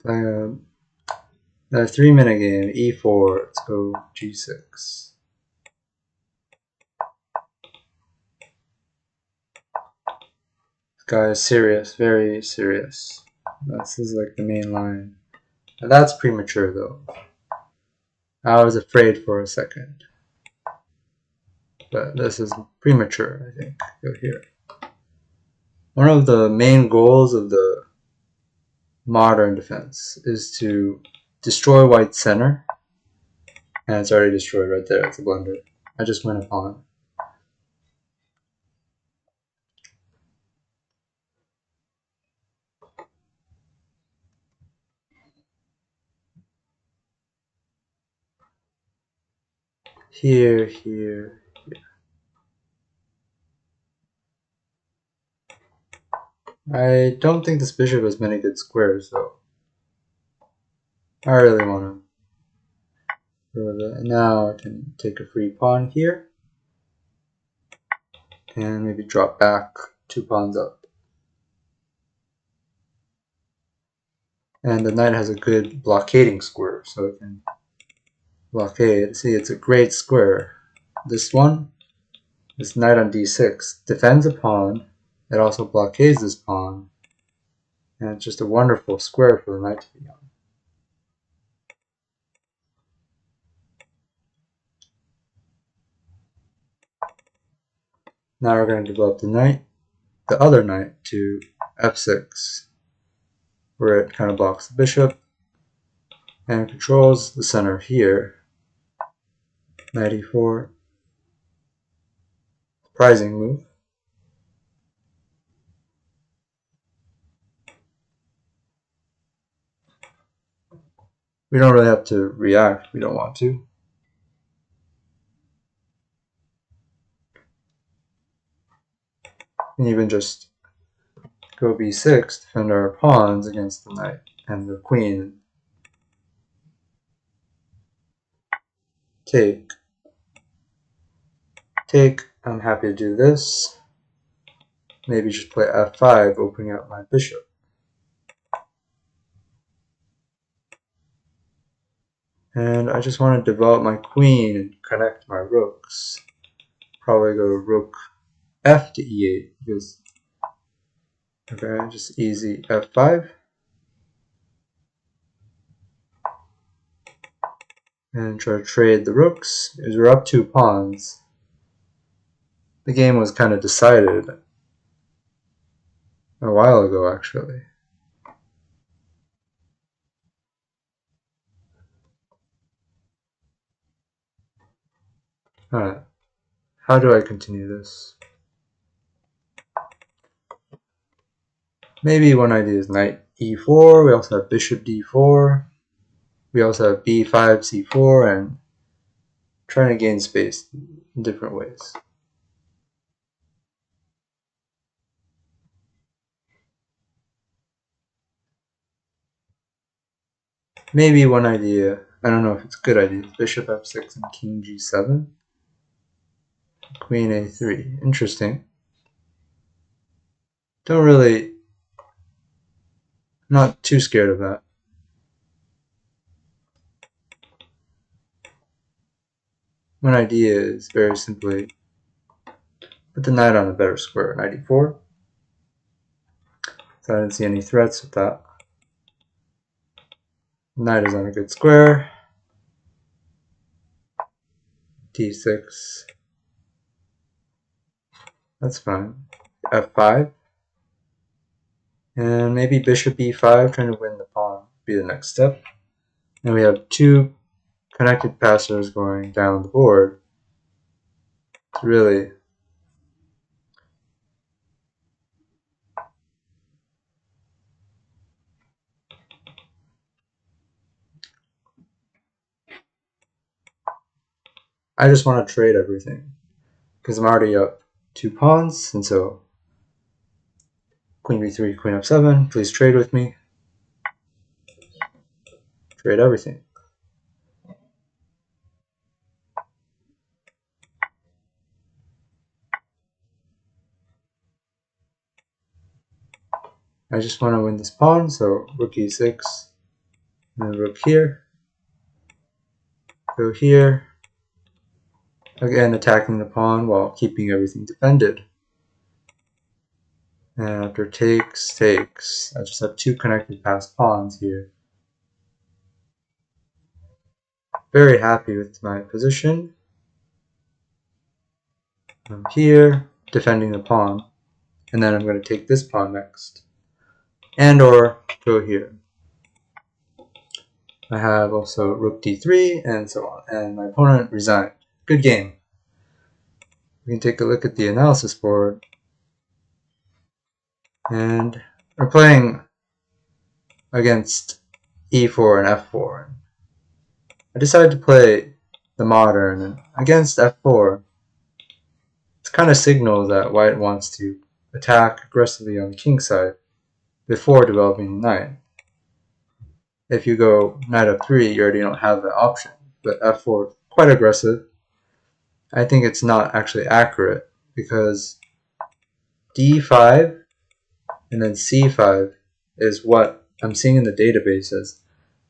Playing a 3-minute game, e4, let's go g6. This guy is serious, very serious. This is like the main line. And that's premature though. I was afraid for a second. But this is premature, I think. Go here. One of the main goals of the modern defense is to destroy white's center. And it's already destroyed right there. It's a blunder. I just went a pawn. Here, here, here. I don't think this bishop has many good squares, though. I really want to. Now I can take a free pawn here. And maybe drop back 2 pawns up. And the knight has a good blockading square, so it can blockade. See, it's a great square. This one, this knight on d6, defends a pawn. It also blockades this pawn. And it's just a wonderful square for the knight to be on. Now we're going to develop the other knight to f6, where it kind of blocks the bishop and controls the center here. Knight e4. Surprising move. We don't really have to react. We don't want to. You can even just go b6, defend our pawns against the knight and the queen. Take. Take. I'm happy to do this. Maybe just play f5, opening up my bishop. And I just want to develop my queen and connect my rooks. Probably go rook f to e8 because, okay, just easy f5. And try to trade the rooks, because we're up 2 pawns. The game was kind of decided a while ago, actually. Alright, how do I continue this? Maybe one idea is knight e4, we also have bishop d4, we also have b5, c4, and trying to gain space in different ways. Maybe one idea, I don't know if it's a good idea, bishop f6 and king g7, queen a3. Interesting. Don't really, not too scared of that. One idea is very simply put the knight on a better square, knight e4. So I didn't see any threats with that. Knight is on a good square. d6. That's fine. f5. And maybe bishop e5, trying to win the pawn, be the next step. And we have 2 connected passers going down the board. It's really I just want to trade everything because I'm already up 2 pawns, and so queen b3, queen f7, please trade with me. Trade everything. I just want to win this pawn, so rook e6. And rook here, go here, again attacking the pawn while keeping everything defended. And after takes, takes, I just have two connected passed pawns here. Very happy with my position. I'm here, defending the pawn, and then I'm going to take this pawn next, and or go here. I have also rook d3 and so on, and my opponent resigned. Good game. We can take a look at the analysis board, and we're playing against e4 and f4. I decided to play the modern, and against f4, it's kind of signal that white wants to attack aggressively on the king side before developing the knight. If you go knight f3, you already don't have that option, but f4 quite aggressive. I think it's not actually accurate because d5 and then c5 is what I'm seeing in the database as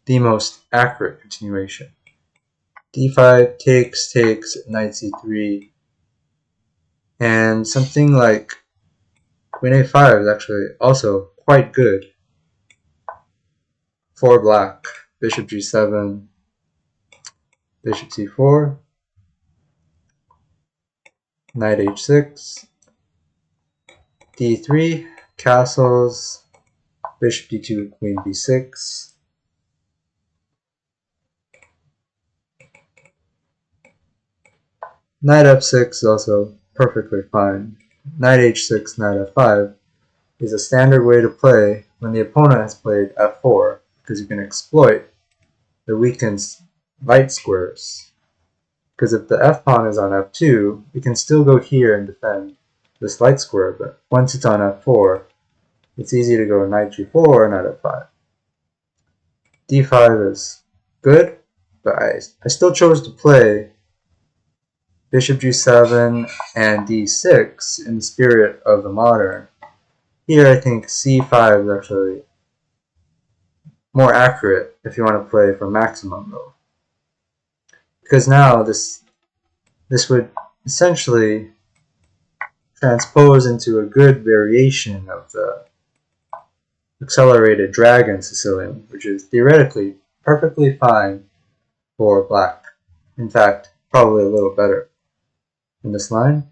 the most accurate continuation. d5 takes, knight c3, and something like queen a5 is actually also quite good for black. Bishop g7, bishop c4, knight h6, d3, castles, bishop d2, queen b6, knight f6 is also perfectly fine. Knight h6, knight f5 is a standard way to play when the opponent has played f4, because you can exploit the weakened light squares. Because if the f-pawn is on f2, we can still go here and defend this light square, but once it's on f4, it's easy to go knight g4 or knight f5. d5 is good, but I still chose to play bishop g7 and d6 in the spirit of the modern. Here I think c5 is actually more accurate if you want to play for maximum though. Because now this would essentially transpose into a good variation of the accelerated dragon Sicilian, which is theoretically perfectly fine for black. In fact, probably a little better in this line.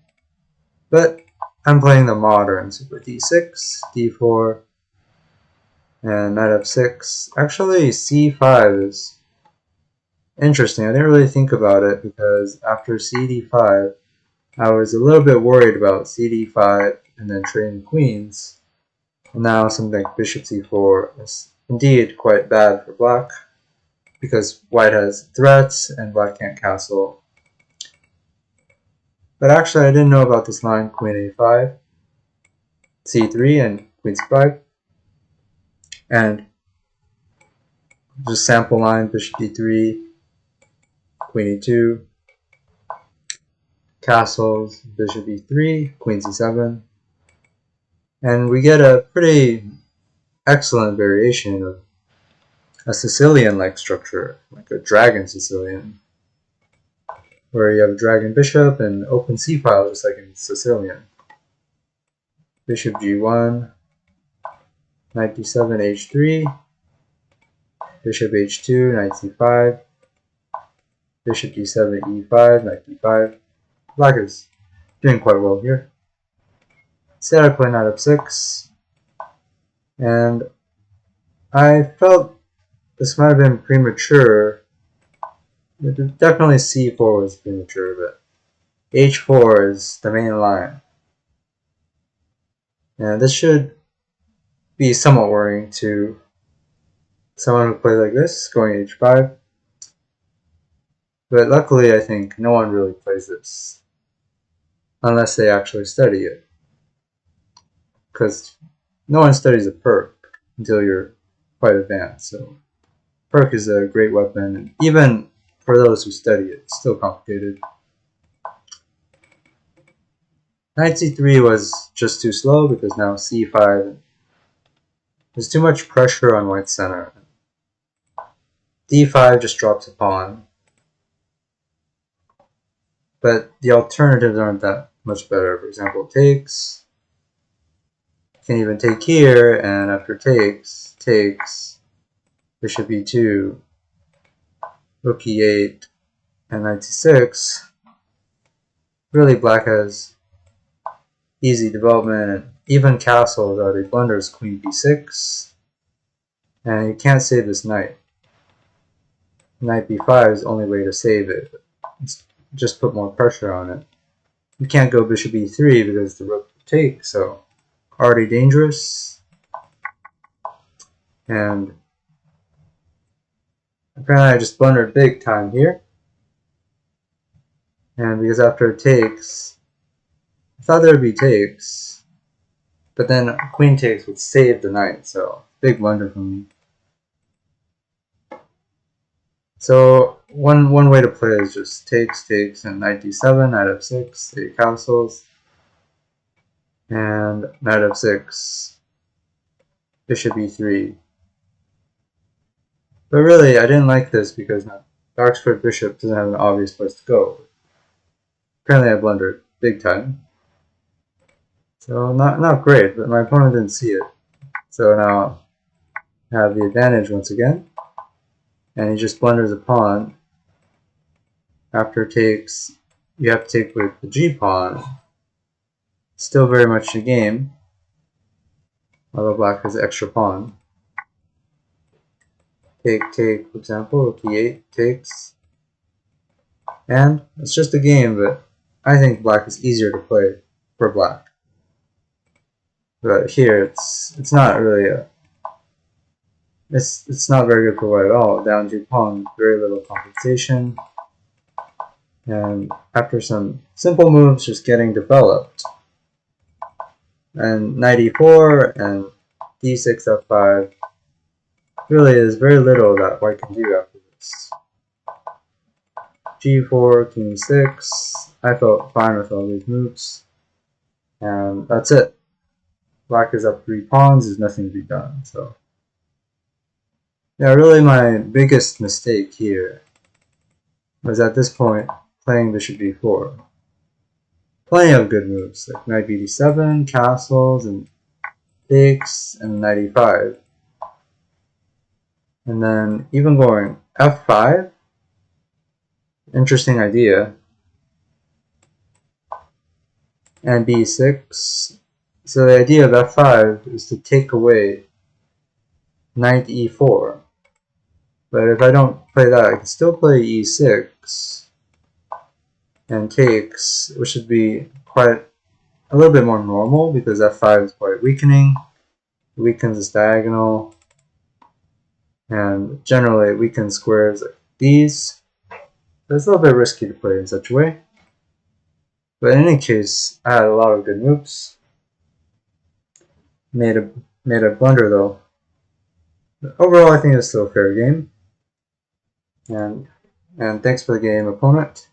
But I'm playing the modern, so with d6, d4, and knight f6. Actually, c5 is interesting. I didn't really think about it because after cd5, I was a little bit worried about cd5 and then trading queens. And now something like bishop c4 is indeed quite bad for black because white has threats and black can't castle. But actually I didn't know about this line queen a5, c3, and queen c5. And just sample line bishop d3, queen e2, castles, bishop e3, queen c7. And we get a pretty excellent variation of a Sicilian-like structure, like a dragon Sicilian, where you have a dragon bishop and open c-file just like in Sicilian. Bishop g1, knight d7, h3, bishop h2, knight c5, bishop d7, e5, knight d5. Black is doing quite well here. Instead I play knight f6, and I felt this might have been premature. Definitely c4 was premature, but h4 is the main line. And this should be somewhat worrying to someone who plays like this, going h5. But luckily I think no one really plays this, unless they actually study it. Because no one studies a Pirc until you're quite advanced. So Pirc is a great weapon, and even for those who study it, it's still complicated. Knight c3 was just too slow because now c5, there's too much pressure on white's center. d5 just drops a pawn. But the alternatives aren't that much better. For example, takes. Can even take here, and after takes, bishop e2, rook e8, and knight c6. Really, black has easy development. Even castles are the blunders, queen b6. And you can't save this knight. Knight b5 is the only way to save it. Just put more pressure on it. You can't go bishop e3 because the rook will take, so already dangerous. And apparently I just blundered big time here. And because after it takes, I thought there would be takes, but then queen takes would save the knight, so big blunder for me. So one way to play is just takes, and knight d7, knight f6, the castles, and knight f6, bishop e3. But really, I didn't like this because dark's squared bishop doesn't have an obvious place to go. Apparently I blundered big time. So not great, but my opponent didn't see it. So now I have the advantage once again. And he just blunders a pawn. After takes, you have to take with the g-pawn. Still very much the game, although black has an extra pawn. Take, for example, rook e8 takes. And it's just a game, but I think black is easier to play for black. But here, it's not really a... It's not very good for white at all. Down to pawn, very little compensation. And after some simple moves just getting developed, and knight e4 and d6 f5, really is very little that white can do after this. g4, king 6, I felt fine with all these moves, and that's it. Black is up 3 pawns, there's nothing to be done. So yeah, really my biggest mistake here was at this point playing bishop b4. Plenty of good moves, like knight bd7, castles, and takes, and knight e5. And then even going f5, interesting idea, and b6. So the idea of f5 is to take away knight e4. But if I don't play that, I can still play e6 and takes, which should be quite a little bit more normal because f5 is quite weakening. It weakens this diagonal, and generally it weakens squares like these. So it's a little bit risky to play in such a way. But in any case, I had a lot of good moves. Made a blunder though. But overall, I think it's still a fair game. And thanks for the game, opponent.